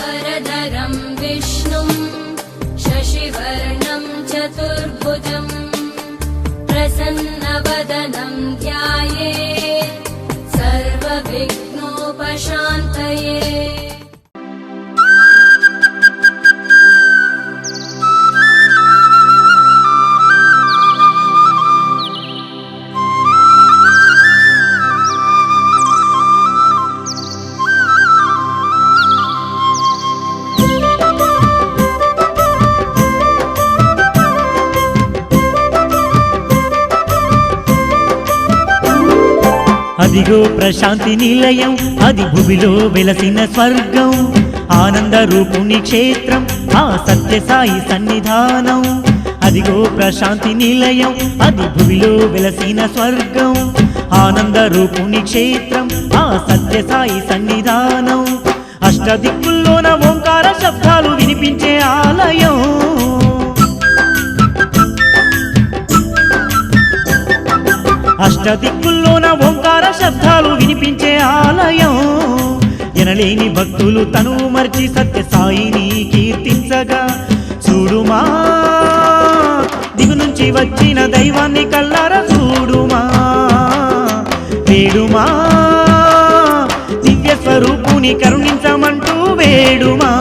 शुक्लाम्बरधरं विष्णुं शशिवर्णं चतुर्भुजं प्रसन्नवदनं ध्यायेत् सर्वविघ्नोपशान्तये। అదిగో ప్రశాంతి నిలయం, అది భువిలో వెలసిన స్వర్గం, ఆనంద రూపుని క్షేత్రం, ఆ సత్యసాయి సన్నిధానం. అదిగో ప్రశాంతి నిలయం, అది భువిలో వెలసిన స్వర్గం, ఆనంద రూపుని క్షేత్రం, ఆ సత్యసాయి సన్నిధానం. అష్టదిక్కుల్లోన ఓంకార శబ్దాలు వినిపించే ఆలయం, అష్టదిక్కుల్లోన ఓంకార శబ్దాలు వినిపించే ఆలయం. ఎనలేని భక్తులు తను మర్చి సత్యసాయిని కీర్తించగా, చూడుమా దిగు నుంచి వచ్చిన దైవాన్ని కల్లారా చూడుమా, వేడుమా దివ్య స్వరూపుని కరుణించమంటూ వేడుమా.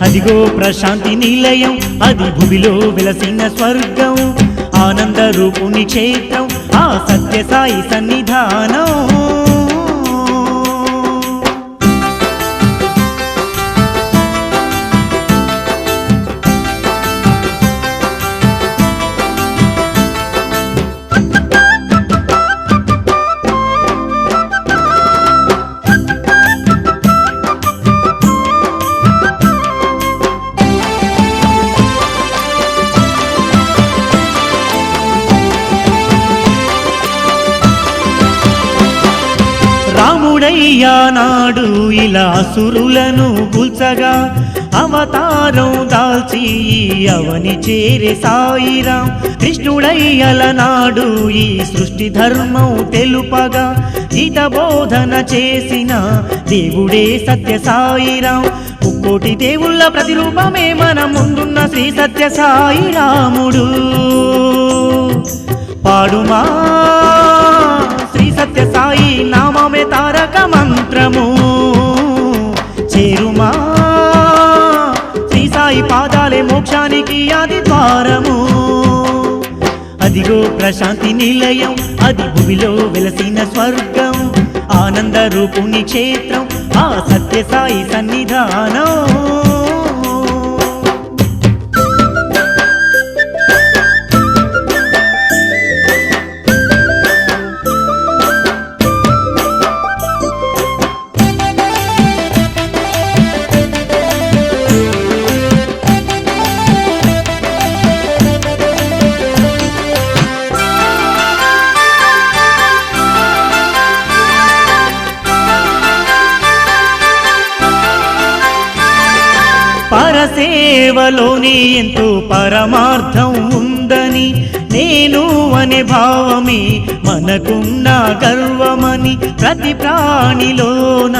అదిగో ప్రశాంతి నిలయం, అది భువిలో వెలసిన స్వర్గం, ఆనంద రూపుని క్షేత్రం, ఆ సత్యసాయి సన్నిధానం. రాముడయ్యా నాడు ఇలా అసురులను కూల్చగా, అవతారం దాల్చి అవని చేరే సాయిరాం. కృష్ణుడయ్యల నాడు ఈ సృష్టి ధర్మం తెలుపగా, గీత బోధన చేసిన దేవుడే సత్య సాయిరాం. ముక్కోటి దేవుళ్ళ ప్రతిరూపమే మన ముందున్న శ్రీ సత్య సాయిరాముడు. పాడుమా శ్రీ సత్య సాయి నామమే తారక మంత్రము, చేరుమా శ్రీ సాయి పాదాలే మోక్షానికి ఆది ద్వారము. అదిగో ప్రశాంతి నిలయం, అది భువిలో వెలసిన స్వర్గం, ఆనంద రూపుని క్షేత్రం, ఆ సత్య సాయి సన్నిధానం. పరసేవలోని ఎంతో పరమార్థం ఉందని, నేను అనే భావమే మనకున్న గర్వమని, ప్రతి ప్రాణిలోన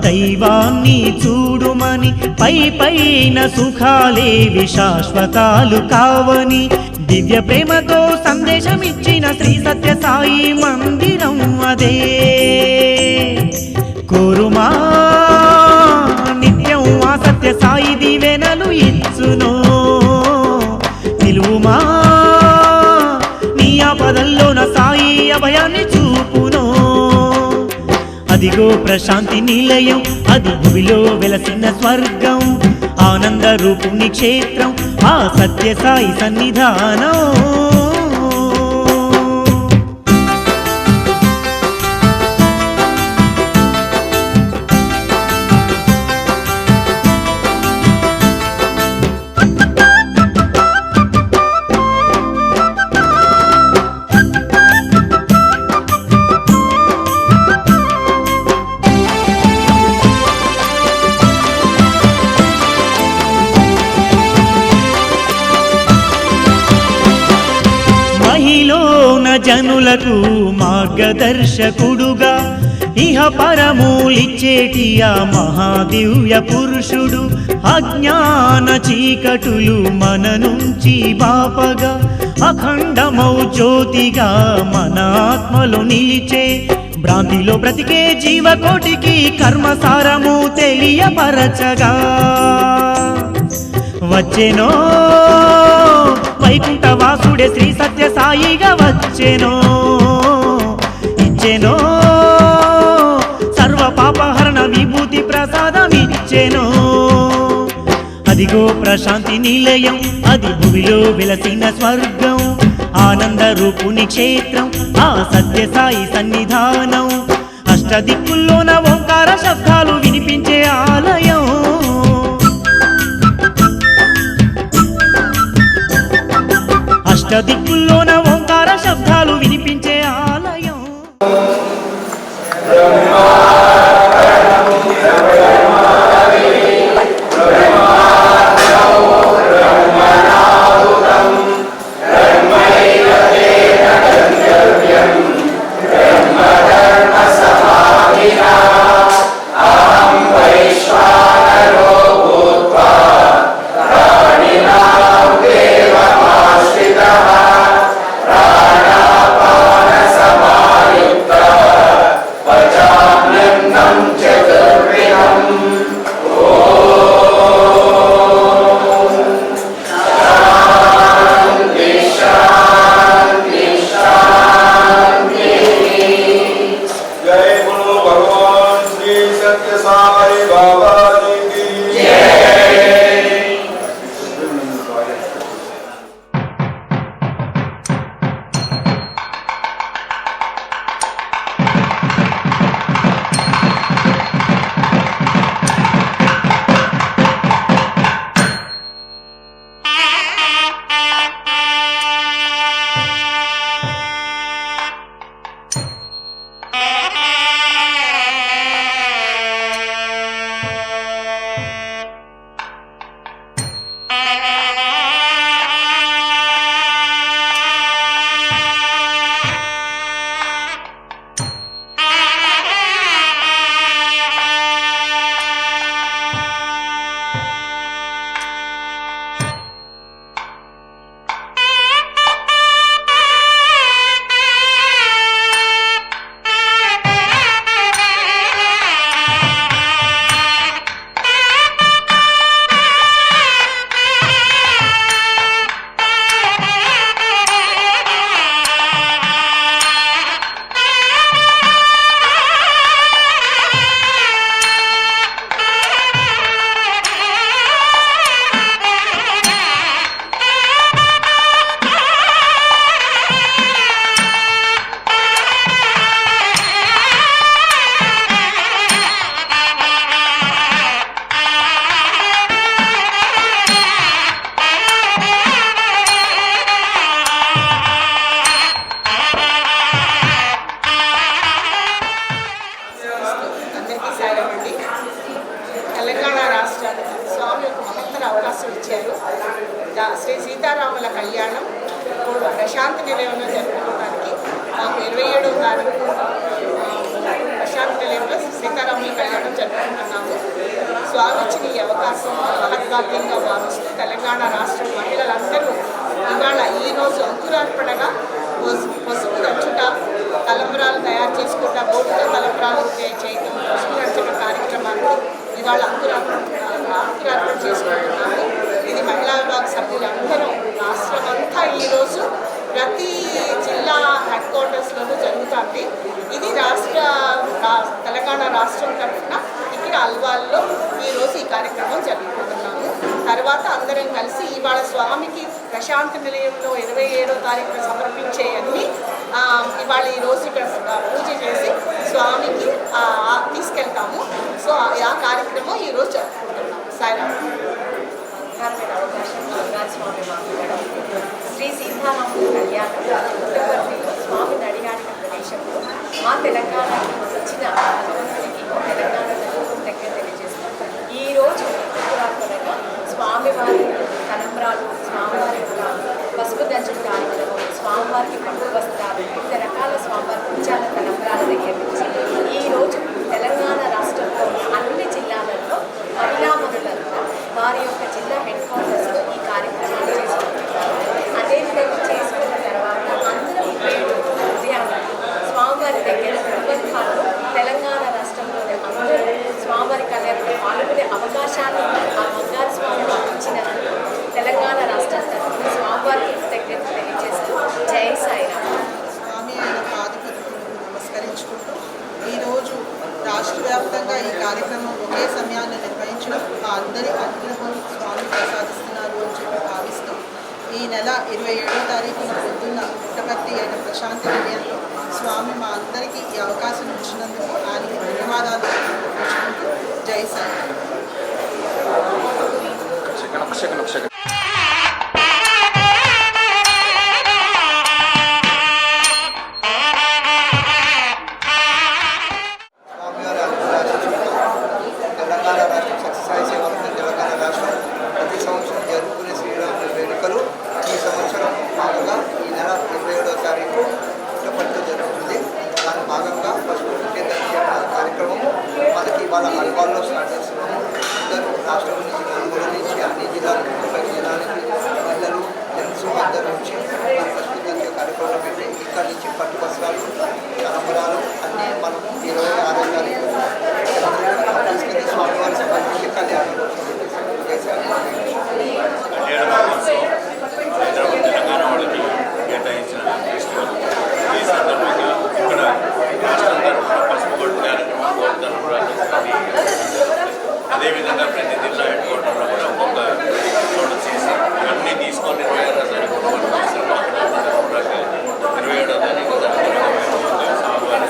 దైవాన్ని చూడుమని, పై పైన సుఖాలేవి శాశ్వతాలు కావని, దివ్య ప్రేమతో సందేశం ఇచ్చిన శ్రీ సత్య సాయి మందిరం అదే. కోరుమా నిత్యం ఆ సత్య సాయి దీవెనలు ఇచ్చును, నిలువుమా నీ ఆపదల్లోన సాయి అభయాన్ని చూపును. అదిగో ప్రశాంతి నిలయం, అది భువిలో వెలసిన స్వర్గం, ఆనంద రూపుని క్షేత్రం, ఆ సత్య సాయి సన్నిధానం. జనులకు మార్గదర్శకుడుగా ఇహ పరమూలిచ్చేటి ఆ మహాదివ్య పురుషుడు అజ్ఞాన చీకటులు మన నుంచి బాపగా అఖండమౌ జ్యోతిగా మన ఆత్మలో నిలిచే భ్రాంతిలో బ్రతికే జీవకోటికి కర్మసారము తెలియపరచగా వచ్చెనో వైకుంఠ వాసుడే శ్రీ సత్య సాయిగా వచ్చెనో ఇచ్చెనో సర్వ పాపహరణ విభూతి ప్రసాదమిచ్చెనో అదిగో ప్రశాంతి నిలయం అది భూమిలో వెలసిన స్వర్గం ఆనంద రూపుని క్షేత్రం ఆ సత్య సాయి సన్నిధానం అష్టదిక్కుల్లోన ఓంకార శబ్దాలు వినిపించే ఆలయం అష్టదిక్కుల్లోన ఓంకార శబ్దాలు వినిపించే ఆలయం శ్రీ సీతారాముల కళ్యాణం ప్రశాంతి నిలయంలో జరుపుకోవడానికి మాకు 27వ తారీఖు ప్రశాంతి నిలయంలో సీతారాముల కళ్యాణం జరుపుకుంటున్నాము. స్వామి ఇచ్చిన ఈ అవకాశం మహద్భాగ్యంగా భావిస్తూ తెలంగాణ రాష్ట్ర మహిళలందరూ ఇవాళ ఈరోజు అంకురార్పణగా పసుపు దంచుట, తలంబ్రాలు తయారు చేసుకుంటా బోటుతో తలంబ్రాలు చేయటం, పసుపు దంచుట కార్యక్రమాన్ని ఇవాళ అంకురార్పణ చేసుకుంటున్నాము. ఇది మహిళా విభాగ సభ్యులందరూ రాష్ట్రమంతా ఈరోజు ప్రతి జిల్లా హెడ్ క్వార్టర్స్లోనూ జరుగుతుంది. ఇది తెలంగాణ రాష్ట్రం తరఫున ఇక్కడ అల్వాల్లో ఈరోజు ఈ కార్యక్రమం జరుపుకుంటున్నాము. తర్వాత అందరం కలిసి ఇవాళ స్వామికి ప్రశాంతి నిలయంలో 27వ తారీఖున సమర్పించే అన్ని ఇవాళ ఈరోజు ఇక్కడ పూజ చేసి స్వామికి తీసుకెళ్తాము. సో ఆ కార్యక్రమం ఈరోజు జరుపుకుంటున్నాము. సాయిరామ్. స్వామి మాట్లాడడం శ్రీ సీతారాముల కళ్యాణం పుట్టపర్తిలో స్వామిని అడిగాడిన ప్రదేశంలో మా తెలంగాణకి వచ్చిన భగవంతునికి తెలంగాణ దగ్గర తెలియజేస్తాం. ఈరోజు పురాతనగా స్వామివారి తలంబ్రాలు, స్వామివారి పసుపు దంచుడు కార్యక్రమం, స్వామివారికి పట్టు వస్త్రాలు, వివిధ రకాల స్వామివారి పూజల తలంబ్రాల దగ్గర నుంచి ఈరోజు పాల్గొనే అవకాశాన్ని ఆ బంగారు స్వామి ఇచ్చిన తెలంగాణ రాష్ట్రం తరఫున స్వామివారికి కృతజ్ఞతలు తెలియజేస్తూ జై సాయిరామ్. స్వామి అయిన పాదపద్మలకు నమస్కరించుకుంటూ ఈరోజు రాష్ట్ర వ్యాప్తంగా ఈ కార్యక్రమం ఒకే సమయాన్ని నిర్వహించడం మా అందరి అనుగ్రహం స్వామి ప్రసాదిస్తున్నారు అని చెప్పి భావిస్తూ ఈ నెల 27వ తారీఖున పొద్దున్న పుట్టపర్తి అయిన ప్రశాంతి నిలయంలో స్వామి మా అందరికీ ఈ అవకాశం ఇచ్చినందుకు ఆయనకి ధన్యవాదాలు తెలుపుకుంటూ జై సాయి. స్వామివారి ఆశీస్సులతో తెలంగాణ రాష్ట్రం సత్యసాయి సేవా సమితి తెలంగాణ రాష్ట్రం ప్రతి సంవత్సరం జరుపుకునే శ్రీరాముని వేడుకలు ఈ సంవత్సరం భాగంగా ఈ నెల 27వ తారీఖు పుట్టపర్తిలో జరుగుతుంది. దాని భాగంగా ఫస్ట్ కార్యక్రమం మనకి వాళ్ళ హల్వాల్లో స్టార్ట్ చేస్తున్నాము. అందరూ రాష్ట్రం నుంచి నలుగురు నుంచి అన్ని జిల్లాలకు 30 జిల్లాలకి పిల్లలు జెంట్స్ అందరూ వచ్చి ప్రస్తుతానికి కార్యక్రమం పెట్టి ఇక్కడి నుంచి పట్టు వస్త్రాలు తలంబరాలు అన్నీ మనం 26వ తారీఖు తీసుకెళ్ళి స్వామివారి సభకి కళ్యాణం హైదరాబాద్ తెలంగాణ వాళ్ళకి కేటాయించిన ఫెస్టివల్. ఈ సందర్భంగా ఇక్కడ రాష్ట్రం తరఫున పసుపు కొట్టు కార్యక్రమం కోర్టు తరఫున అదేవిధంగా ప్రతి జిల్లా హెడ్ క్వార్టర్లో కూడా ఒక్కొక్క చోట చేసి ఇవన్నీ తీసుకొని 26వ తారీఖు 27వ తారీఖు స్వామివారి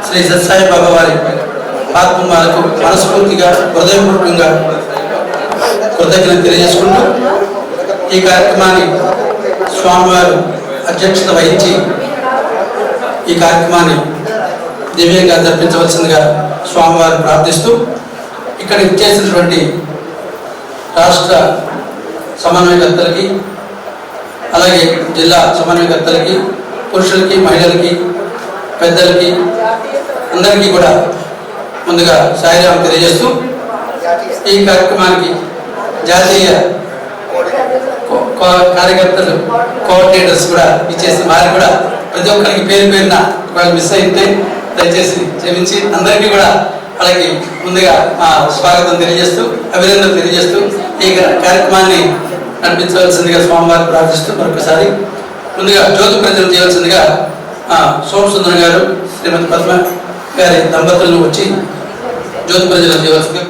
శ్రీ సత్సాయి బాబా వారి ఆత్మలకు మనస్ఫూర్తిగా హృదయపూర్వకంగా కృతజ్ఞత తెలియజేసుకుంటూ ఈ కార్యక్రమాన్ని స్వామివారు అధ్యక్షత వహించి ఈ కార్యక్రమాన్ని దివ్యంగా జరిపించవలసిందిగా స్వామివారు ప్రార్థిస్తూ ఇక్కడికి చేసినటువంటి రాష్ట్ర సమన్వయకర్తలకి అలాగే జిల్లా సమన్వయకర్తలకి పురుషులకి మహిళలకి పెద్దలకి అందరికీ కూడా ముందుగా సాయిరాం తెలియజేస్తూ ఈ కార్యక్రమానికి జాతీయ కార్యకర్తలు కోఆర్డినేటర్స్ కూడా ఇచ్చేసి వారు కూడా ప్రతి ఒక్కరికి పేరు పేరున వాళ్ళు మిస్ అయితే దయచేసి క్షమించి అందరికీ కూడా వాళ్ళకి ముందుగా స్వాగతం తెలియజేస్తూ అభినందనలు తెలియజేస్తూ ఈ కార్యక్రమాన్ని నడిపించవలసిందిగా స్వామివారిని ప్రార్థిస్తూ మరొకసారి ముందుగా జ్యోతి ప్రజలు చేయవలసిందిగా సోమసుందరం గారు శ్రీమతి పద్మ గారి దంపతులను వచ్చి జ్యోతి ప్రజలు చేయవలసిందిగా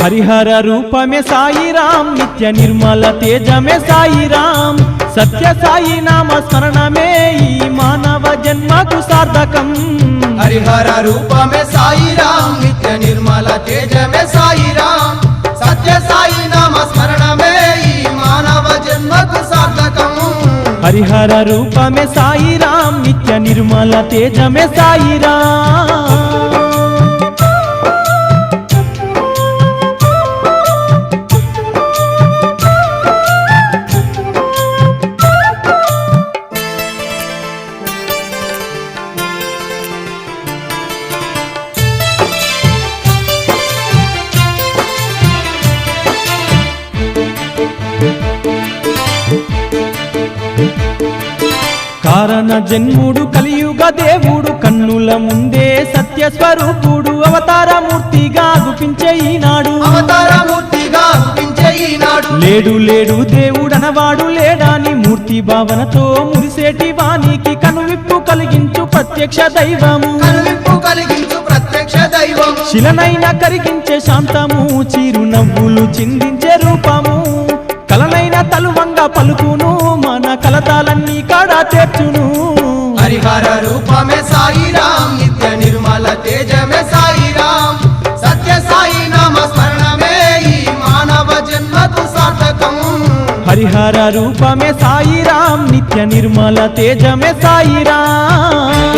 हरिहर रूप में साई राम नित्य निर्मल तेज में साई राम सत्य साई नाम स्मरण में मानव जन्म को सार्थकम। हरिहर रूप में साई राम नित्य निर्मल तेज में साई राम सत्य साई नाम स्मरण में मानव जन्म को सार्थकम। हरिहर रूप में साई राम नित्य निर्मल तेज में साई राम। కారణ జన్ముడు కలియుగ దేవుడు కన్నుల ముందే సత్య స్వరూపుడు అవతారమూర్తిగా గుపించే ఈనాడు లేడు లేడు దేవుడనవాడు లేడాని మూర్తి భావనతో మురిసేటి వానికి కనువిప్పు కలిగించు ప్రత్యక్ష దైవము శిలనైన కరిగించే శాంతము చిరునవ్వులు చిందించే రూపము కలనైన తలువంగా పలుకును మన కలతాలన్నీ కాడా చేర్చును। हरिहर रूप में साई राम नित्य निर्मल तेज में साई राम सत्य साई नाम स्मरण में मानव जन्म तु सार्थकम। హరిహర రూపమే సాయిరాం నిత్య నిర్మల తేజమే సాయిరాం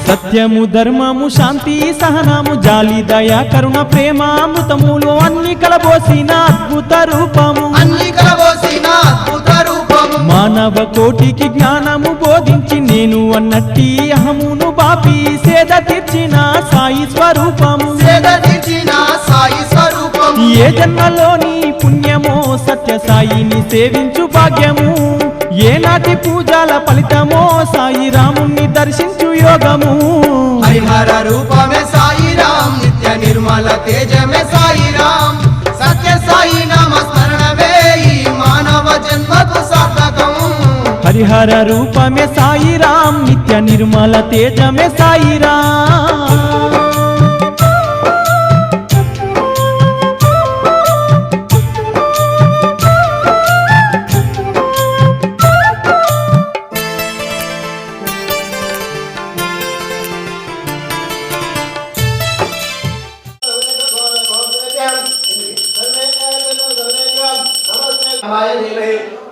సత్యము ధర్మము శాంతి సహనము జాలి దయ కరుణ ప్రేమ అమృతములు అన్ని కలబోసిన అద్భుత రూపము అన్ని కలబోసిన అద్భుత రూపము మానవ కోటికి జ్ఞానము బోధించి నేను అన్నట్టి అహమును బాపి సేద తీర్చిన సాయి స్వరూపము సేద తీర్చిన సాయి స్వరూపము ఏ జన్మలోని పుణ్యమో సత్య సాయిని సేవించు భాగ్యము ఏనాటి పూజల ఫలితమో సాయి రాముణ్ణి దర్శించు యోగము హరిహర రూపమే సాయిరాం నిత్య నిర్మల తేజమే సాయిరాం సత్య సాయి నామ స్మరణమే ఈ మానవ జన్మకు సార్థకం హరిహర రూపమే సాయిరాం నిత్య నిర్మల తేజమే సాయిరాం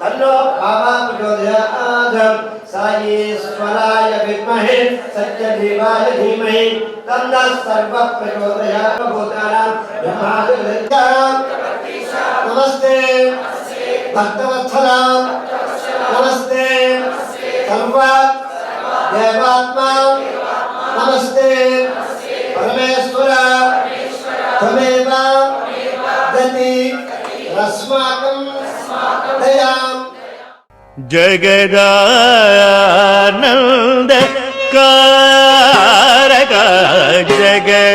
तन्नो भावा प्रचोदयात् साईश्वराय विद्महे सत्यदेवाय धीमहि तन्नः सर्वः प्रचोदयात् भूतानां ब्रह्मादिर्विद्याम् नमस्ते भक्तवत्सला नमस्ते सर्व देवात्मा नमस्ते परमेश्वर त्वमेव गति अस्माकं दयाम् जगदानंद कारक जगदानंद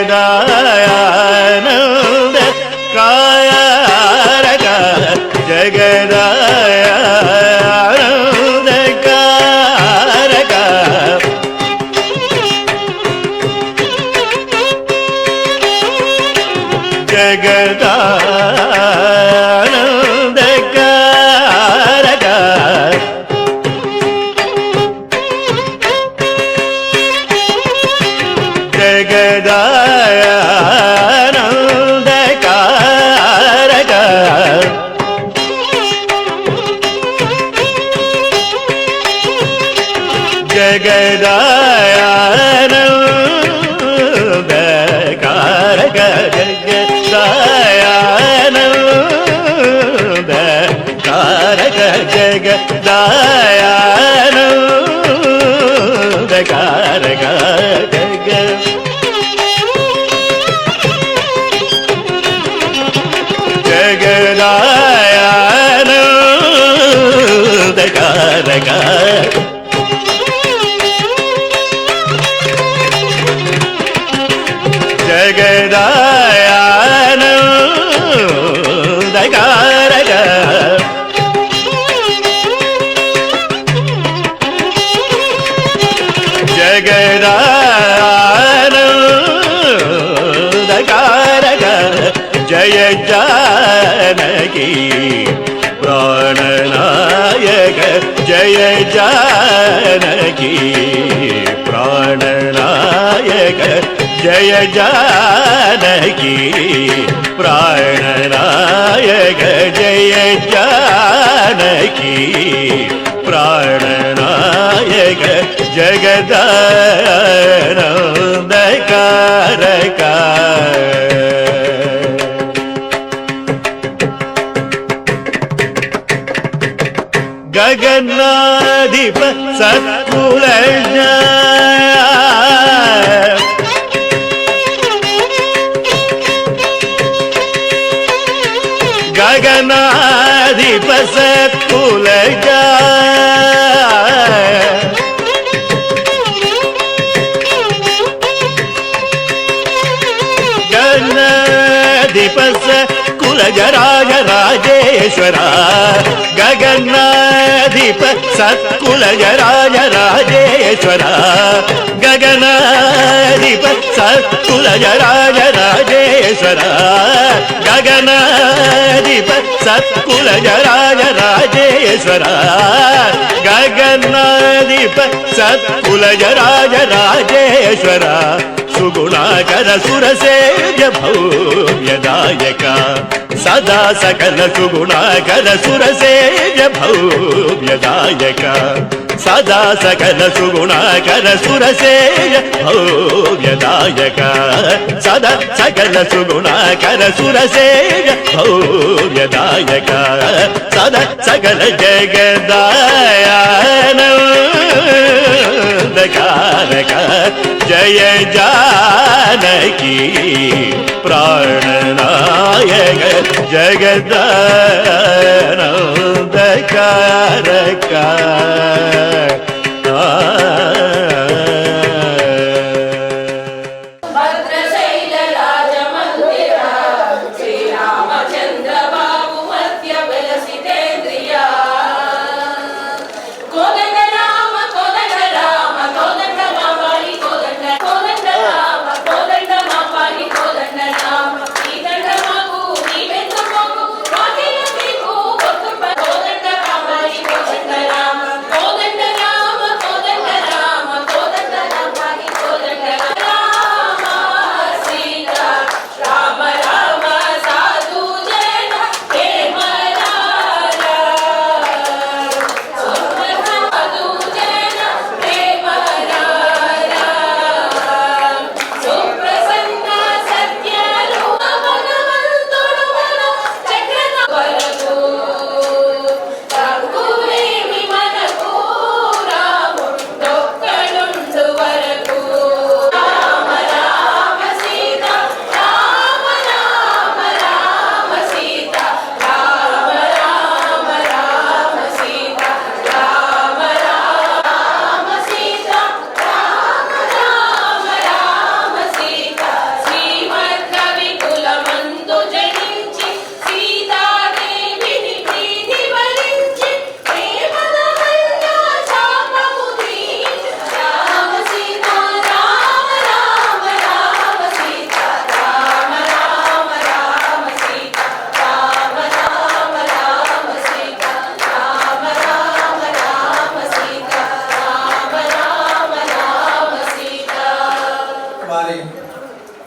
कारक जगदानंद कारक जगदानंद कारक जगदानंद कारक जगदानंद कारक जगदानंद कारक जगदानंद कारक जगदानंद कारक जगदानंद कारक जगदानंद कारक जय जानकी प्राणनायक जय जानकी प्राणनायक जय जानकी प्राणनायक जय जानकी प्राणनायक जगदानंद कारक गगनाधिप सत्कुलज गगनाधिप सत्कुलज गगनाधिप सत्कुलज సత్కులజరాజ రాజేశ్వర గగనాధిప సత్కులజరాజ రాజేశ్వర గగనాధిప సత్కులజరాజ రాజేశ్వర గగనాధిప సత్కులజరాజ రాజేశ్వర గగనాధిప సత్కులజరాజ రాజేశ్వర సుగుణాకర సురసేవ్య భవ్యదాయక సదా సకల సుగుణాకర సురసేవ్య భవ్యదాయక సదా సకల సుగుణాకర సురసేయ భవ్యదాయక సదా సకల సుగుణాకర సురసేయ భవ్యదాయక సదా సకల జగదాయనకారక జయ జానకి ప్రాణనాయక జగదానందకారక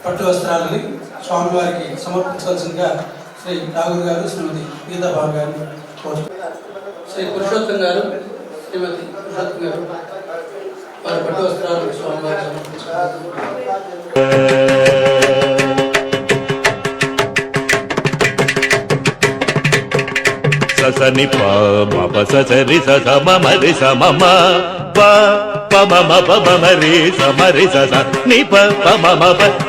పట్టు వస్త్రాలని స్వామివారికి సమర్పించవలసిందిగా శ్రీ రాఘుల్ గారు శ్రీమతి గీతాబాబు గారు శ్రీ పురుషోత్తం గారు శ్రీమతి పురుషోత్తం గారు వారి పట్టు వస్త్రాలు స్వామివారికి సమర్పించారు. సని పమ సరి సరి సమమ పమ మరి సమరి స నిప పమ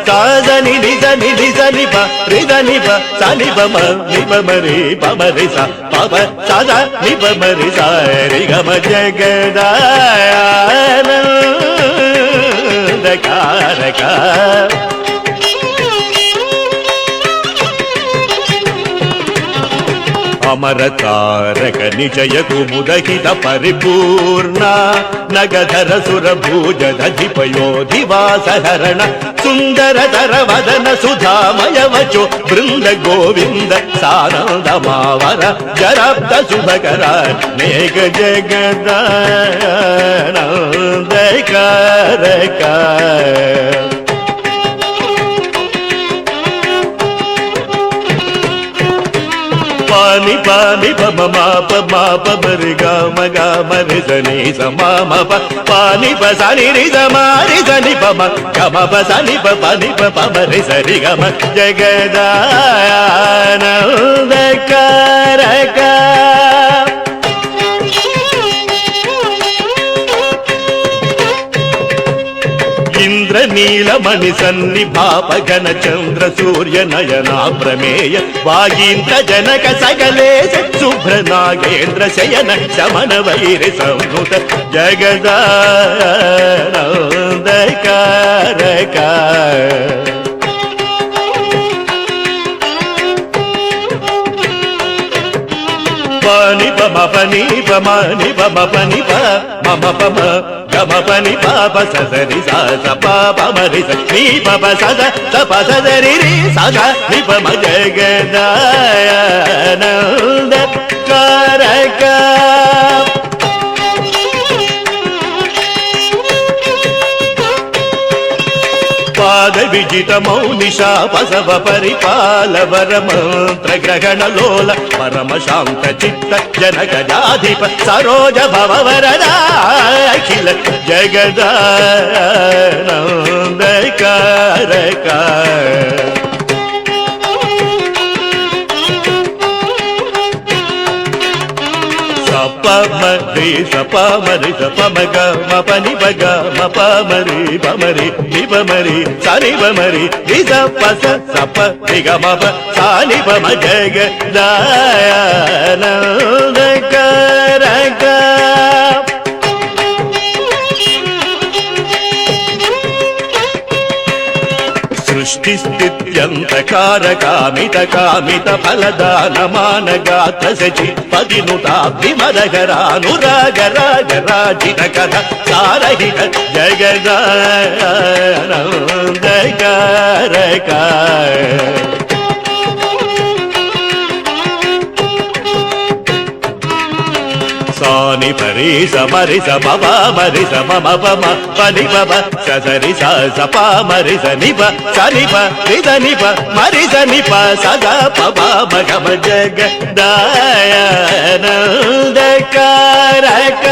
సాదని నిజ నిజ నిప రిజ నిప సని పమ నిప మరి పమరి స పమ సదా నిప మరి సరి గమ జగదానందకారక అమరతారక నిజయ కుముదహిత పరిపూర్ణ నగధర సురభూజధిపయోధివాసహరణ సుందరతర వదన సుధామయ వచో బృంద గోవింద సానందమావర జరాబ్ద శుభకర మేఘ జగదానందకారక పాని పాని పమ మాప మరి గమ గమ రిజని సమామ పాని పసని రిజ మారి జని పమ గమ పసని పని పమ రిజరి గమ జగదానందకారక ఇంద్రనీలమణి సన్నిభాప ఘన చంద్ర సూర్య నయనా ప్రమేయ వాగీంద్ర జనక సకలేశ శుభ్ర నాగేంద్ర శయన శమన వైరి సంనుత జగదానందకారక ni pa ma pa ni pa ma ni pa ma pa ni pa ma ma pa ma ga ma pa ni pa pa sa sa ri sa sa pa pa ma ri sa ni pa pa sa sa pa sa sa ri ri sa ga ni pa ma Jagadayananda Karaka పాద విజిత మౌనిషా పసవ పరిపాల వర మంత్ర గ్రహణ లోల పరమ శాంత చిత్త జనక జాధిప సరోజ భవ వరద అఖిల జగదానంద కారక పమరి సపమరి సపమగ మపని బగ మపమరి పమరి నిపమరి సని పమరి నిజ పస సప నిగ మప సాని పమ జగ దయానంద కరక సృష్టిస్థిత్యంతకారకామిత కామిత ఫలదానమాన గాత్ర సచి పదినుతాభిమరగరానురాగ రాగ రాజిత కథ సారహిత జగదానంద కారక సాని పరి సమరి సమ మరి సమ పమ పని పమ సరి సప మరి సని ప సని ప ని ప మరి సని ప సదా పమ మగమ జగ దయానంద కారక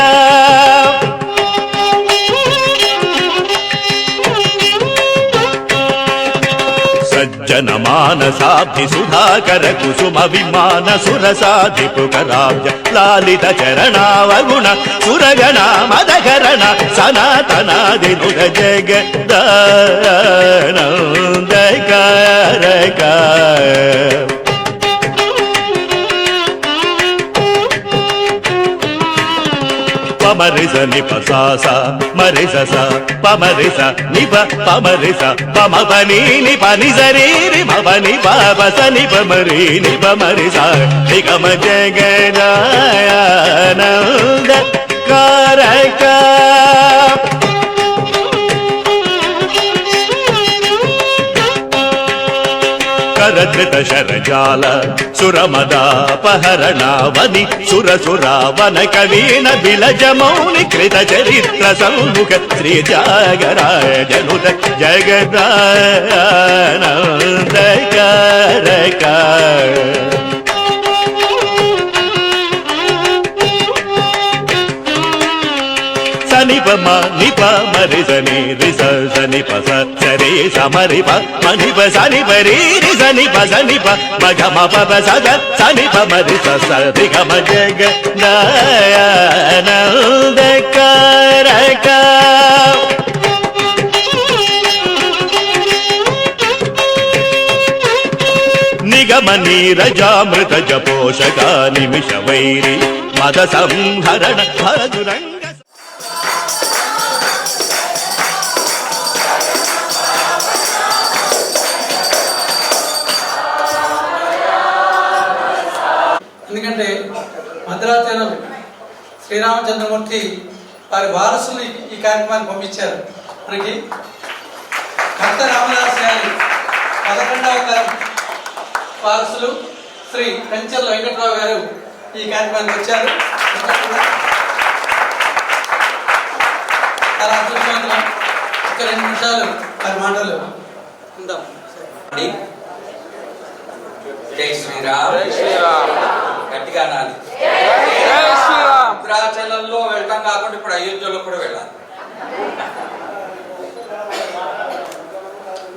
సజ్జన మానసాబ్ధి సుధాకర కుసుమ విమాన సురసాధిపుకరాబ్జ లాలిత చరణావగుణ సురగణ మదకరణ సనాతనాది నుడ జగదానంద కారక పమరిస నిప సాస మరిస స పమరిస నిప పమరిస పమ పని నిప నిజరి రి భవని పాప స నిప మరి నిప మరిస నిగమ జగదానంద కారక కరధృత శరజాల సురమదాపహరణావని సురసురావన కవీన బిలజ మౌని కృత చరిత్ర సముఖ శ్రీ త్యాగరాజనుత జగదానంద కారక నిప మ నిప మరి సని రిస సని ప సరి సమరి ప మని ప సని పరి రి సని ప సని ప మగ మ ప ప సద సని ప మరి స సరి గ మ జగ దయానంద కారక నిగమ నీరజామృత జపోషక నిమిష వైరి మద సంహరణ భరదురంగ ఎందుకంటే భద్రాచలం శ్రీరామచంద్రమూర్తి వారి వారసులు ఈ కార్యక్రమాన్ని పంపించారు. మనకి భక్త రామదాస్ గారి 11వ తరం వారసులు శ్రీ కంచెల వెంకట్రావు గారు ఈ కార్యక్రమానికి వచ్చారు. చాలా అదృష్టవంతులం. ఒక 2 నిమిషాలు వారి మాటలు ఉందాం. జై శ్రీరామ్. గట్టిగా నాది. భద్రాచలంలో వెళ్ళటం కాకుండా ఇప్పుడు అయోధ్యలో కూడా వెళ్ళాలి.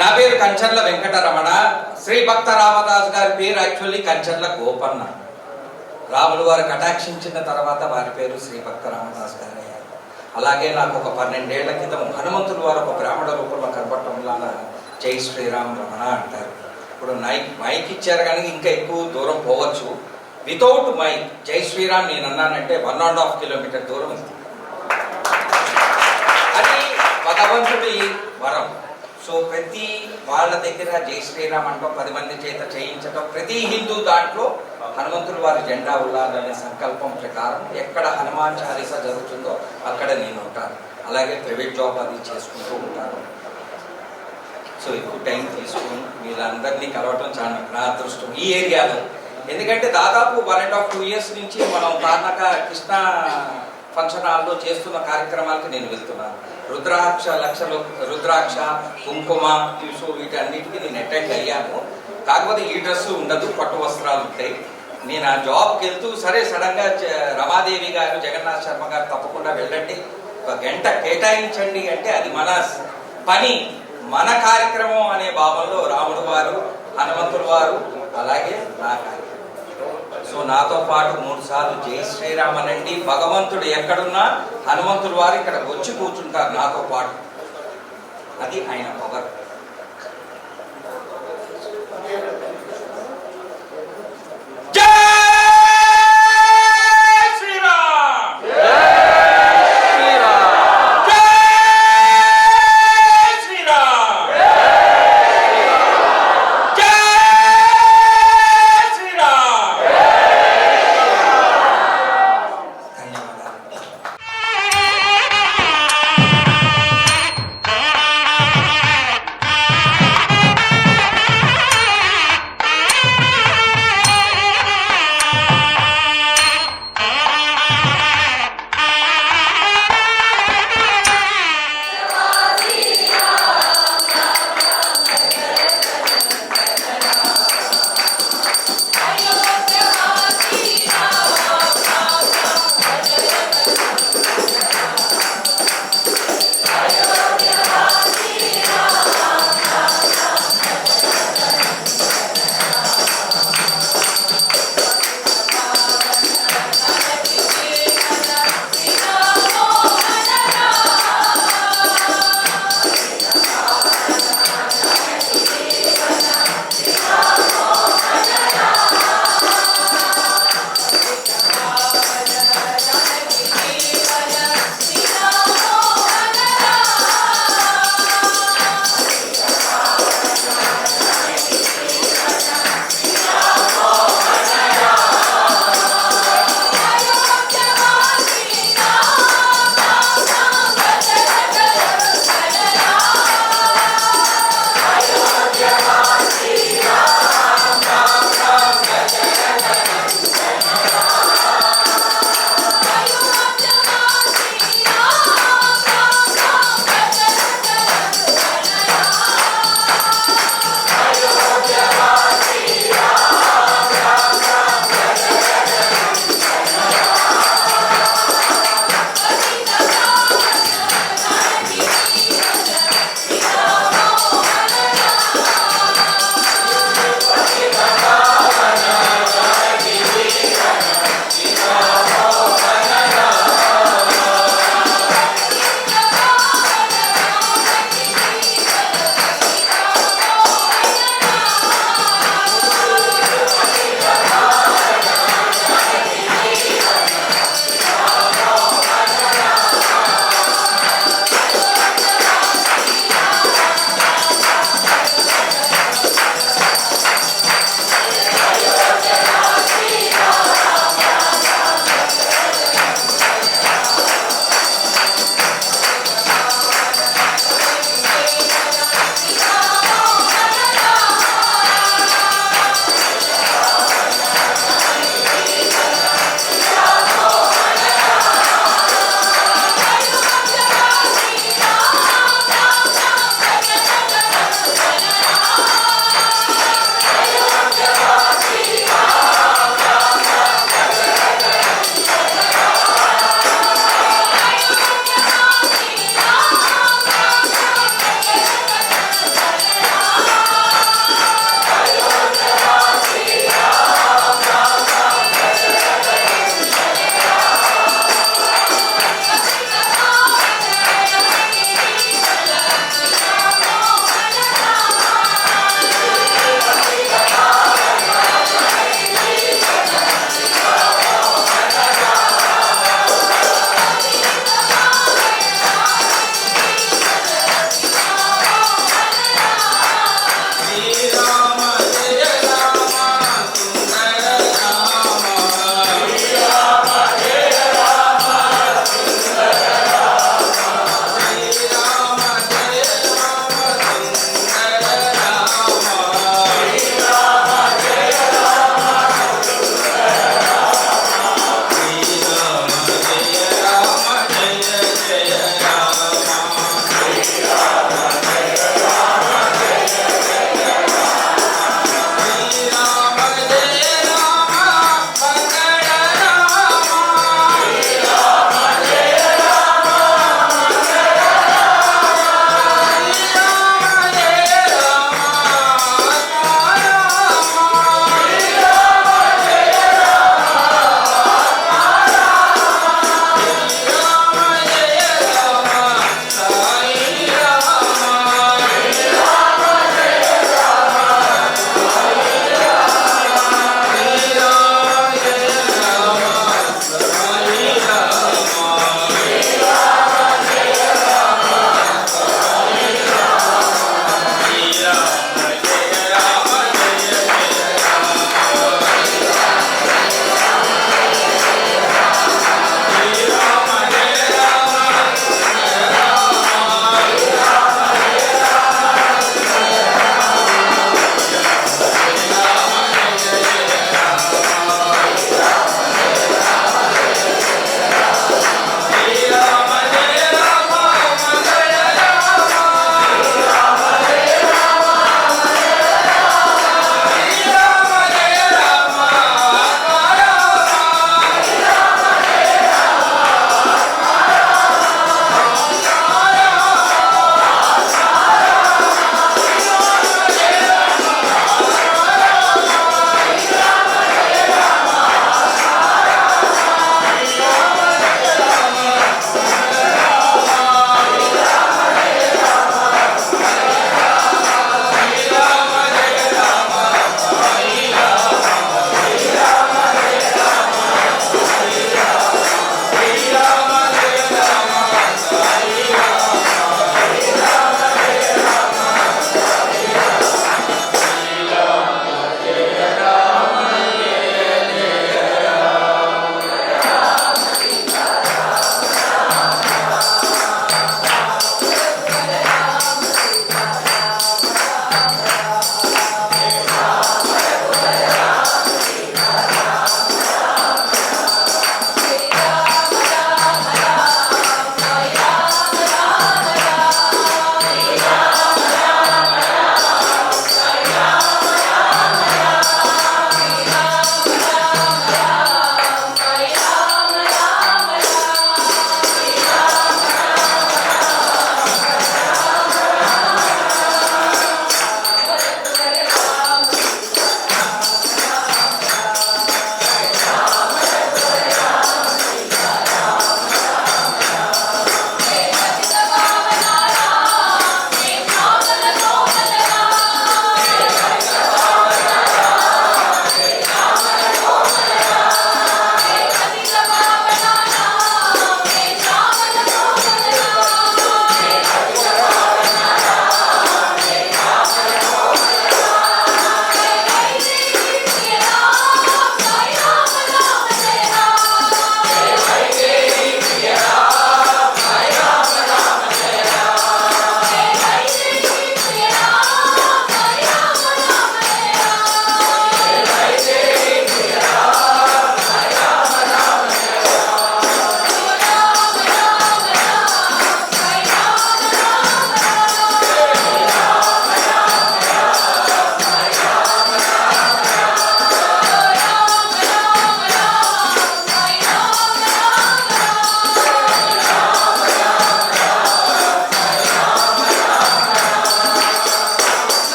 నా పేరు కంచర్ల వెంకటరమణ. శ్రీ భక్త రామదాస్ గారి పేరు యాక్చువల్లీ కంచర్ల గోపన్న. రాములు వారు కటాక్షించిన తర్వాత వారి పేరు శ్రీ భక్త రామదాస్ గారు అయ్యారు. అలాగే నాకు ఒక 12 ఏళ్ల క్రితం హనుమంతులు వారు ఒక బ్రాహ్మణ రూపంలో కనపడటం వల్ల జై శ్రీరామ్ రమణ అంటారు. ఇప్పుడు మైక్ ఇచ్చారు కానీ ఇంకా ఎక్కువ దూరం పోవచ్చు. వితౌట్ మైక్ జై శ్రీరామ్ నేను అన్నానంటే 1.5 కిలోమీటర్ దూరం ఉంది. అది భగవంతుడి వరం. సో ప్రతి వాళ్ళ దగ్గర జై శ్రీరామ్ అంటూ 10 మంది చేత చేయించడం, ప్రతి హిందూ దాంట్లో హనుమంతుడు వారి జెండా ఉల్లాలనే సంకల్పం ప్రకారం ఎక్కడ హనుమాన్ చాలీస జరుగుతుందో అక్కడ నేను ఉంటాను. అలాగే ప్రైవేట్ జాబ్ అది చేసుకుంటూ ఉంటాను. సో ఎక్కువ టైం తీసుకుని వీళ్ళందరినీ కలవటం చాలా నా అదృష్టం ఈ ఏరియాలో. ఎందుకంటే దాదాపు 1.5-2 years నుంచి మనం తార్నాక కృష్ణ ఫంక్షన్ హాల్లో చేస్తున్న కార్యక్రమాలకి నేను వెళ్తున్నాను. రుద్రాక్ష కుంకుమ సో వీటన్నిటికీ నేను అటెండ్ అయ్యాను. కాకపోతే ఈ డ్రెస్ ఉండదు, పట్టు వస్త్రాలు ఉంటాయి. నేను ఆ జాబ్కి వెళ్తూ సరే సడన్గా రమాదేవి గారు, జగన్నాథ్ శర్మ గారు తప్పకుండా వెళ్ళండి, 1 గంట కేటాయించండి అంటే అది మన పని, మన కార్యక్రమం అనే భావంలో రాముడు వారు, హనుమంతుడు వారు, అలాగే నా కార్యక్రమం. సో నాతో పాటు 3 సార్లు జై శ్రీరామ్ అనండి. భగవంతుడు ఎక్కడున్నా హనుమంతుడు వారు ఇక్కడ వచ్చి కూర్చుంటారు నాతో పాటు. అది ఆయన పవర్.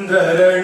Chandra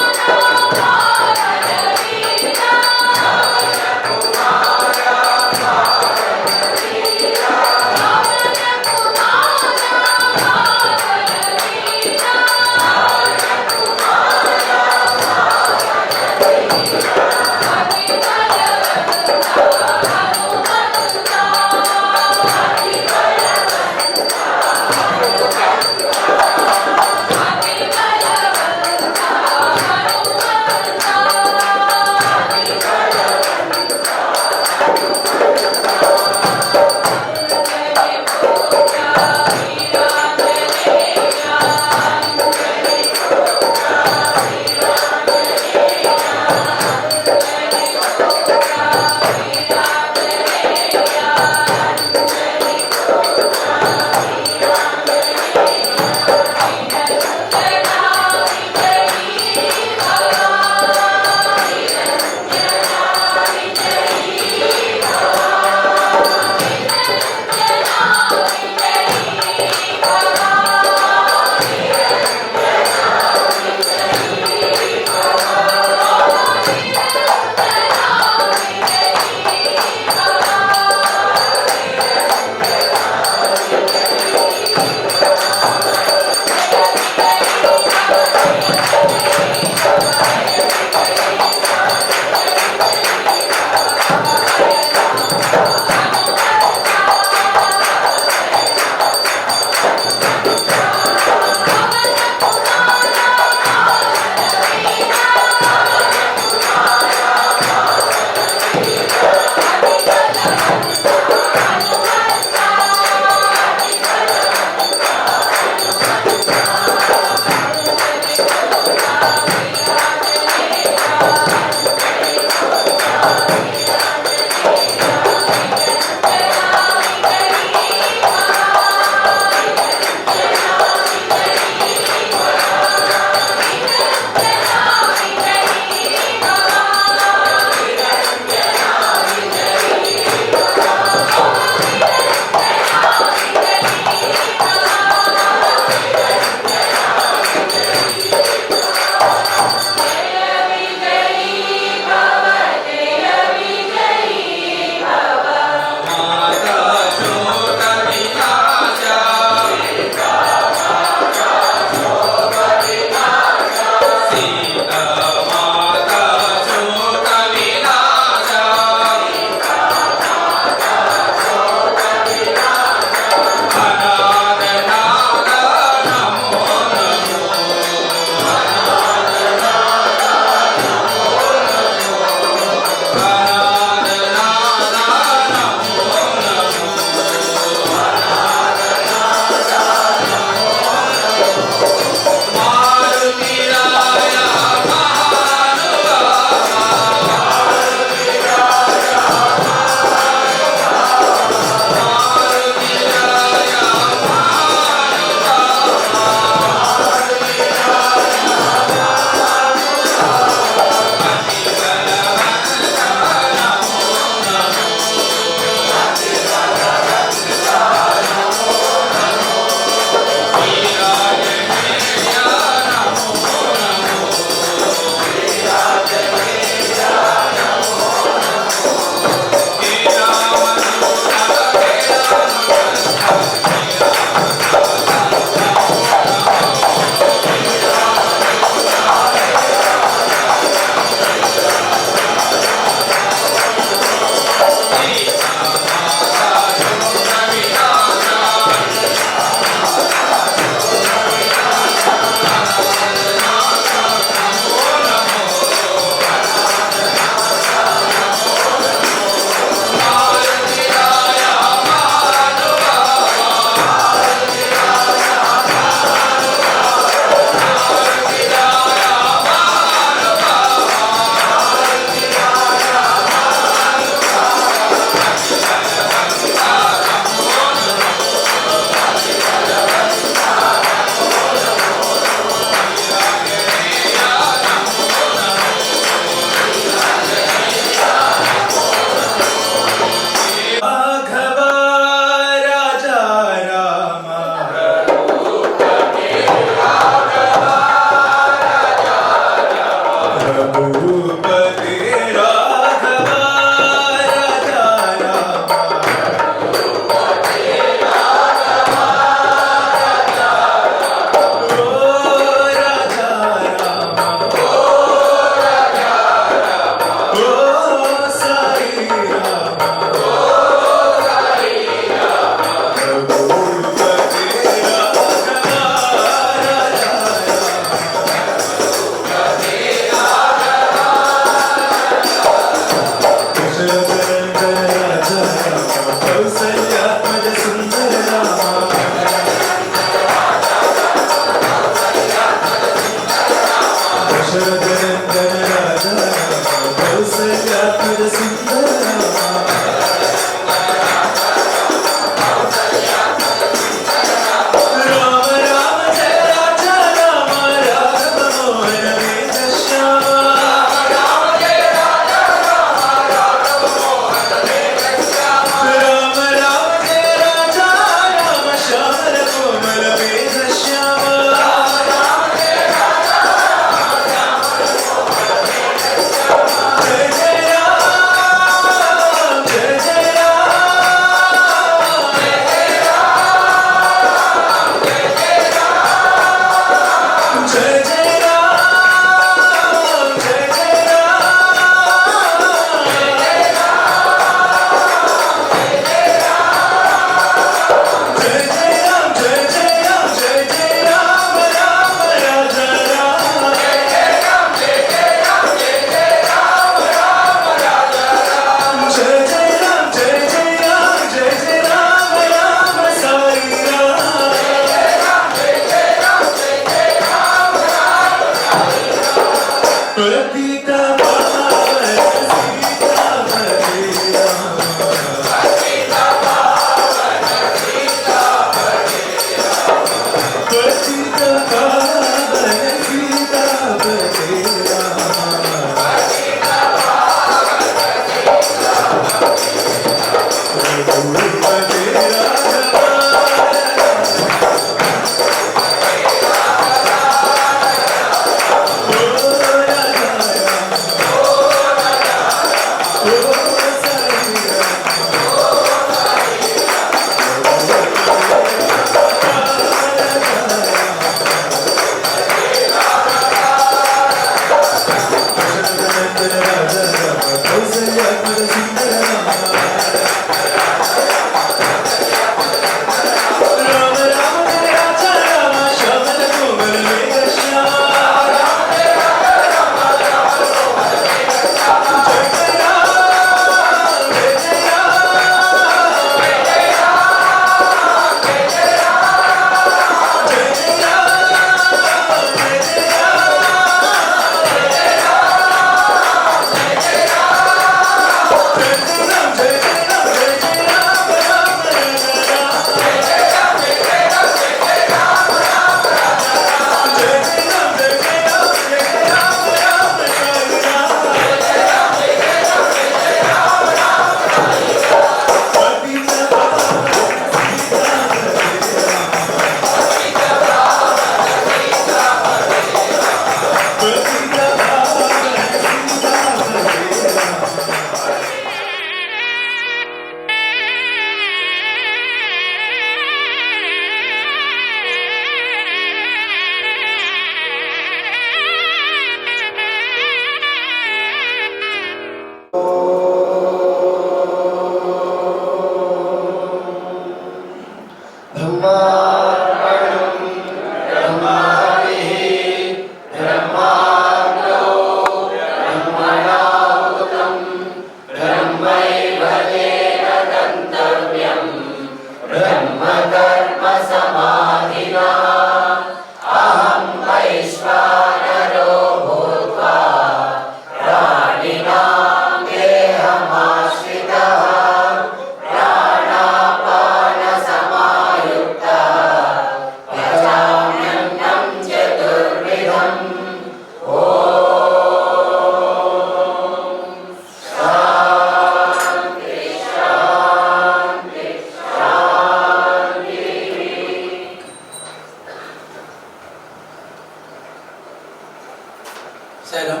శైలం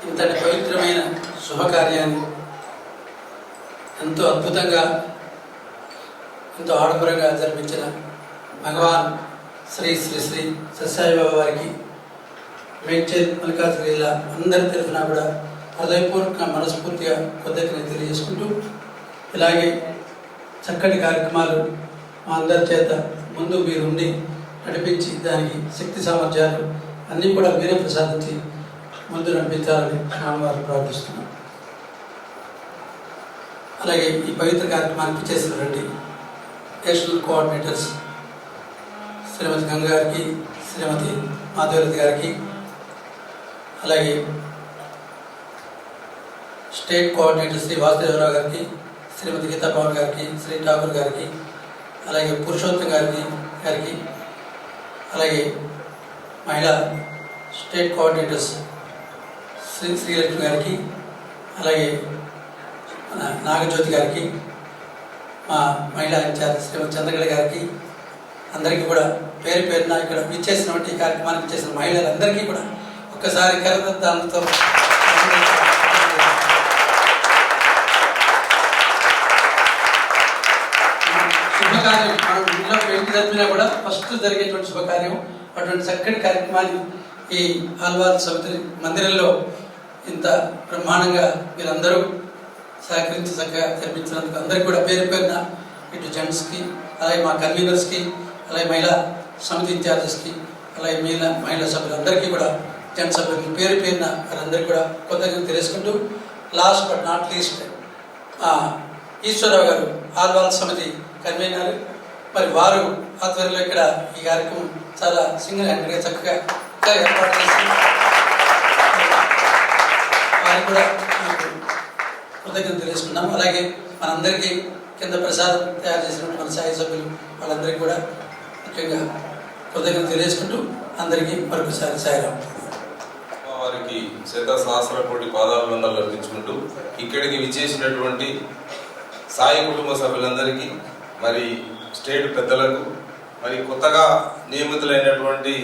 ఇంతటి పవిత్రమైన శుభకార్యాన్ని ఎంతో అద్భుతంగా ఎంతో ఆడంబరంగా జరిపించిన భగవాన్ శ్రీ శ్రీ శ్రీ సత్యసాయిబాబా వారికి మేడ్చల్ మల్కాజ్గిరి జిల్లా అందరి తరఫున కూడా హృదయపూర్వక మనస్ఫూర్తిగా కృతజ్ఞతలు తెలియజేసుకుంటూ ఇలాగే చక్కటి కార్యక్రమాలు మా అందరి చేత ముందు మీరు ఉండి నడిపించి దానికి శక్తి సామర్థ్యాలు అన్నీ కూడా మీరే ప్రసాదించి ముందు నడిపించాలని స్వామివారు ప్రార్థిస్తున్నాం. అలాగే ఈ పవిత్ర కార్యక్రమానికి చేసినటువంటి నేషనల్ కోఆర్డినేటర్స్ శ్రీమతి గంగ గారికి, శ్రీమతి మాధవరథి గారికి, అలాగే స్టేట్ కోఆర్డినేటర్ శ్రీ వాసుదేవరావు గారికి, శ్రీమతి గీతా పవన్ గారికి, శ్రీ ఠాకూర్ గారికి, అలాగే పురుషోత్తం గారికి, అలాగే మహిళా స్టేట్ కోఆర్డినేటర్స్ శ్రీలక్ష్మి గారికి, అలాగే నాగజ్యోతి గారికి, మా మహిళా ఇన్ఛార్జ్ శ్రీమతి చంద్రగడ గారికి, అందరికీ కూడా పేరు పేరున ఇక్కడ విచ్చేసినటువంటి ఈ కార్యక్రమానికి చేసిన మహిళలందరికీ కూడా ఒక్కసారి కరదానంతో శుభకార్యం మనం ఇంట్లో పెళ్లి జరిపినా కూడా ఫస్ట్ జరిగేటువంటి శుభకార్యం అటువంటి చక్కటి కార్యక్రమాన్ని ఈ ఆల్వార్ సమితి మందిరంలో ఇంత బ్రహ్మాండంగా మీరందరూ సహకరించి చక్కగా జరిపించినందుకు అందరికీ కూడా పేరు పేరున ఇటు జెంట్స్కి, అలాగే మా కన్వీనర్స్కి, అలాగే మహిళా సమితి ఇన్ఛార్జెస్కి, అలాగే మహిళా సభ్యులందరికీ కూడా జెంట్స్ సభ్యులకి పేరు పేరున వారందరికీ కూడా కృతజ్ఞతలు తెలుసుకుంటూ last but not least Eswararao గారు ఆల్వార్ సమితి కన్వీనర్, మరి వారు ఆధ్వర్యంలో ఇక్కడ ఈ కార్యక్రమం చాలా సింగిల్ హ్యాండెడ్గా చక్కగా ఏర్పాటు చేసి వారికి కూడా కృతజ్ఞతలు తెలుసుకున్నాం. అలాగే మనందరికీ కింద ప్రసాదం తయారు చేసినటువంటి మన సాయి సభ్యులు వాళ్ళందరికీ కూడా ముఖ్యంగా కృతజ్ఞతలు తెలియజేసుకుంటూ అందరికీ మరొకసారి సాయిరాం. వారికి శత సహస్ర కోటి పాదాభివందనలు అర్పించుకుంటూ ఇక్కడికి విచ్చేసినటువంటి సాయి కుటుంబ సభ్యులందరికీ, మరి స్టేట్ పెద్దలకు, మరి కొత్తగా నియమితులైనటువంటి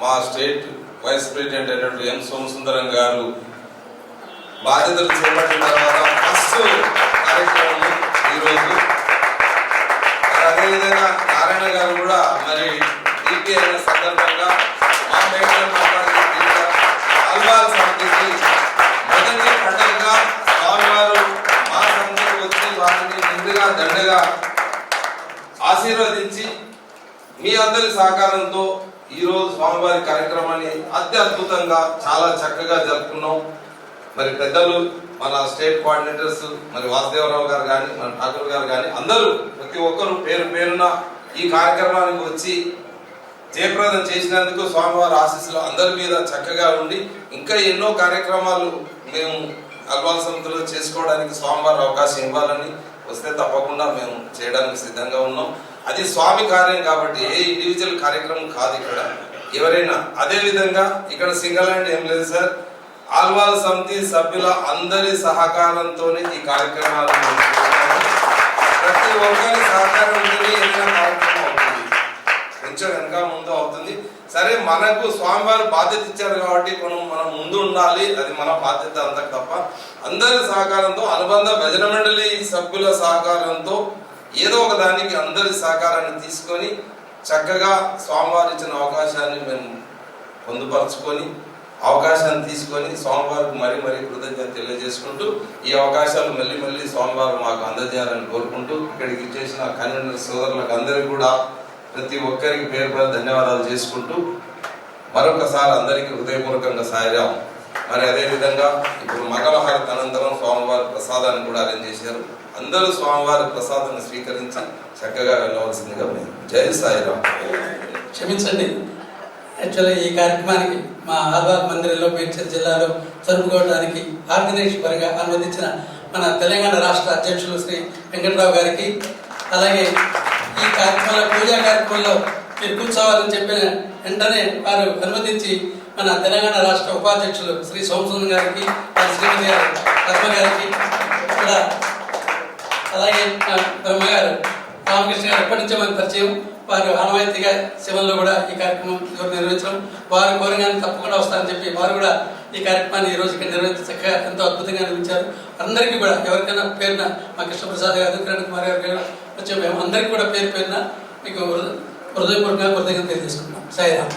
మా స్టేట్ వైస్ ప్రెసిడెంట్ అయినటువంటి ఎం సోమసుందరం గారు బాధ్యతలు చేపట్టిన తర్వాత ఫస్ట్ కార్యక్రమం ఈరోజు. అదేవిధంగా నారాయణ గారు కూడా మరి టీపీ అయిన సందర్భంగా మా మేడం అల్వాల్ సమితికి మొదటి పండుగగా స్వామివారు మా సమితికి వచ్చి వారిని నిండుగా దండగా ఆశీర్వదించి మీ అందరి సహకారంతో ఈరోజు స్వామివారి కార్యక్రమాన్ని అత్యద్భుతంగా చాలా చక్కగా జరుపుకున్నాం. మరి పెద్దలు మన స్టేట్ కోఆర్డినేటర్స్, మరి వాసుదేవరావు గారు కానీ, మన ఠాకూర్ గారు కానీ, అందరూ ప్రతి ఒక్కరు పేరు పేరున ఈ కార్యక్రమానికి వచ్చి జయప్రదం చేసినందుకు స్వామివారి ఆశీస్సులు అందరి మీద చక్కగా ఉండి ఇంకా ఎన్నో కార్యక్రమాలు మేము అల్వాల్ సమితిలో చేసుకోవడానికి స్వామివారి అవకాశం ఇవ్వాలని వస్తే తప్పకుండా మేము చేయడానికి సిద్ధంగా ఉన్నాం. అది స్వామి కార్యం కాబట్టి ఏ ఇండివిజువల్ కార్యక్రమం కాదు ఇక్కడ ఎవరైనా. అదేవిధంగా ఇక్కడ సింగిల్ హ్యాండ్ ఏం లేదు సార్, ఆల్వాల్ సమితి సభ్యుల అందరి సహకారంతోనే ఈ కార్యక్రమాలు ప్రతి ఒక్కరి సహకారం ఉంటేనే ఏదైనా కార్యక్రమం అవుతుంది, కొంచెం వెనక ముందు అవుతుంది. సరే, మనకు స్వామివారు బాధ్యత ఇచ్చారు కాబట్టి మనం ముందు ఉండాలి, అది మన బాధ్యత అంతా తప్ప అందరి సహకారంతో, అనుబంధ భజన మండలి సభ్యుల సహకారంతో ఏదో ఒక దానికి అందరి సహకారాన్ని తీసుకొని చక్కగా స్వామివారు ఇచ్చిన అవకాశాన్ని మేము పొందుపరుచుకొని అవకాశాన్ని తీసుకొని స్వామివారికి మరీ కృతజ్ఞత తెలియజేసుకుంటూ ఈ అవకాశాలు మళ్ళీ స్వామివారు మాకు అందజేయాలని కోరుకుంటూ ఇక్కడికి చేసిన కన్వీనర్ సోదరులకు అందరికీ కూడా ప్రతి ఒక్కరికి పేరు ధన్యవాదాలు చేసుకుంటూ మరొకసారి అందరికీ హృదయపూర్వకంగా సాయిరాం. మరి అదేవిధంగా ఇప్పుడు మంగళహారతి అనంతరం స్వామివారి ప్రసాదాన్ని కూడా అరేంజ్ చేశారు. అందరూ స్వామివారి ప్రసాదాన్ని స్వీకరించి చక్కగా వెళ్ళవలసిందిగా మేము జై సాయిరాం. క్షమించండి, యాక్చువల్గా ఈ కార్యక్రమానికి మా ఆల్వార్ మందిరంలో మేడ్చల్ జిల్లాలో జరుపుకోవడానికి ఆర్గనైజేషన్ పరంగా అనుమతించిన మన తెలంగాణ రాష్ట్ర అధ్యక్షులు శ్రీ వెంకట్రావు గారికి, అలాగే ఈ కార్యక్రమంలో పూజా కార్యక్రమంలో మీరు కూర్చోవాలని చెప్పిన వెంటనే వారు అనుమతించి మన తెలంగాణ రాష్ట్ర ఉపాధ్యక్షులు శ్రీ సోమసుందర్ గారికి, వారి శ్రీమతి గారు పద్మ గారికి కూడా, అలాగే బ్రహ్మగారు రామకృష్ణ గారు ఎప్పటి నుంచో మన పరిచయం, వారు ఆనవాయితీగా శివంలో కూడా ఈ కార్యక్రమం నిర్వహించడం, వారు కోరిగానే తప్పకుండా వస్తారని చెప్పి వారు కూడా ఈ కార్యక్రమాన్ని ఈ రోజు ఇక్కడ నిర్వహించి చక్కగా ఎంతో అద్భుతంగా నిర్వహించారు. అందరికీ కూడా ఎవరికైనా పేరున మా కృష్ణప్రసాద్ గారు, కిరణ్ కుమార్ గారు వచ్చే మేము అందరికీ కూడా పేరున మీకు హృదయపూర్వకంగా కృతజ్ఞతలు తెలియజేసుకుంటున్నాం. సాయిరామ్.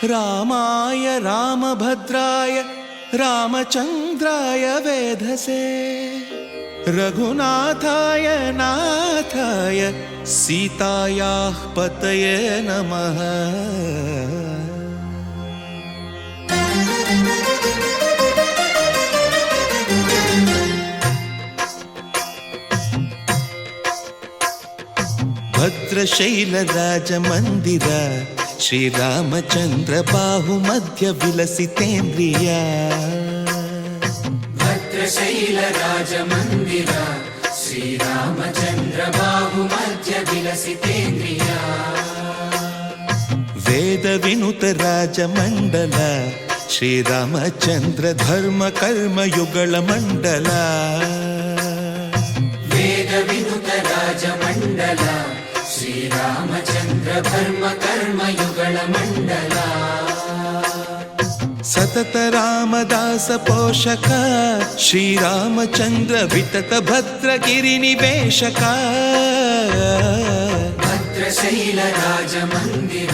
रामाय रामभद्राय रामचन्द्राय वेधसे रघुनाथाय नाथाय सीतायाः पतये नमः। भद्रशैलराजमन्दिर श्रीरामचन्द्र बाहुमध्य विलसितेन्द्रिया। भद्रशैलराजमन्दिर श्रीरामचन्द्र बाहुमध्य विलसितेन्द्रिया। वेदविनुत राजमण्डल श्रीरामचन्द्र धर्म कर्म युगल मण्डल। वेदविनुत राजमण्डल श्रीरामचन्द्र धर्म कर्म युगल मण्डल। सतत रामदास पोषक श्रीरामचन्द्र वितत भद्रगिरिनिवेशक। भद्रशैलराजमन्दिर